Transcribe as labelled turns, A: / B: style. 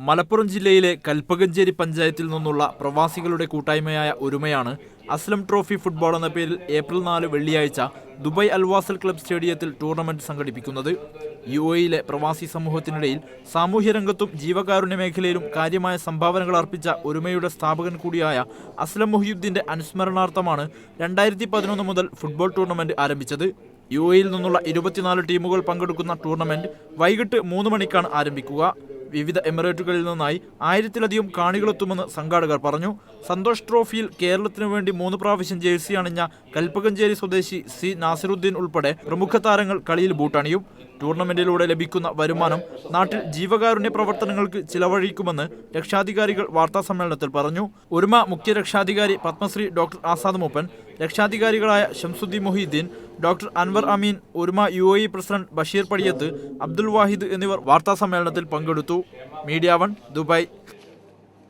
A: മലപ്പുറം ജില്ലയിലെ കൽപ്പകഞ്ചേരി പഞ്ചായത്തിൽ നിന്നുള്ള പ്രവാസികളുടെ കൂട്ടായ്മയായ ഒരുമയാണ് അസ്ലം ട്രോഫി ഫുട്ബോൾ എന്ന പേരിൽ ഏപ്രിൽ 4 വെള്ളിയാഴ്ച ദുബായ് അൽവാസൽ ക്ലബ് സ്റ്റേഡിയത്തിൽ ടൂർണമെന്റ് സംഘടിപ്പിക്കുന്നത്. UAE-യിലെ പ്രവാസി സമൂഹത്തിനിടയിൽ സാമൂഹ്യരംഗത്തും ജീവകാരുണ്യ മേഖലയിലും കാര്യമായ സംഭാവനകൾ അർപ്പിച്ച ഒരുമയുടെ സ്ഥാപകൻ കൂടിയായ അസ്ലം മുഹിയുദ്ദീന്റെ അനുസ്മരണാർത്ഥമാണ് 2011 മുതൽ ഫുട്ബോൾ ടൂർണമെന്റ് ആരംഭിച്ചത്. UAE-യിൽ നിന്നുള്ള 24 ടീമുകൾ പങ്കെടുക്കുന്ന ടൂർണമെന്റ് വൈകിട്ട് 3 മണിക്കാണ് ആരംഭിക്കുക. വിവിധ എമിറേറ്റുകളിൽ നിന്നായി 1000-ലധികം കാണികളെത്തുമെന്ന് സംഘാടകർ പറഞ്ഞു. സന്തോഷ് ട്രോഫിയിൽ കേരളത്തിനു വേണ്ടി 3 പ്രാവശ്യം ജേഴ്സി അണിഞ്ഞ കൽപ്പകഞ്ചേരി സ്വദേശി സി നാസിറുദ്ദീൻ ഉൾപ്പെടെ പ്രമുഖ താരങ്ങൾ കളിയിൽ ബൂട്ടണിയും. ടൂർണമെന്റിലൂടെ ലഭിക്കുന്ന വരുമാനം നാട്ടിൽ ജീവകാരുണ്യ പ്രവർത്തനങ്ങൾക്ക് ചിലവഴിക്കുമെന്ന് രക്ഷാധികാരികൾ വാർത്താസമ്മേളനത്തിൽ പറഞ്ഞു. ഒരുമ മുഖ്യ രക്ഷാധികാരി പത്മശ്രീ ഡോക്ടർ ആസാദ് മൂപ്പൻ, രക്ഷാധികാരികളായ ഷംസുദ്ദീൻ മുഹീദ്ദീൻ, ഡോക്ടർ അൻവർ അമീൻ, ഒരുമ UAE പ്രസിഡന്റ് ബഷീർ പടിയത്ത്, അബ്ദുൽ വാഹിദ് എന്നിവർ വാർത്താസമ്മേളനത്തിൽ പങ്കെടുത്തു. Media 1 Dubai.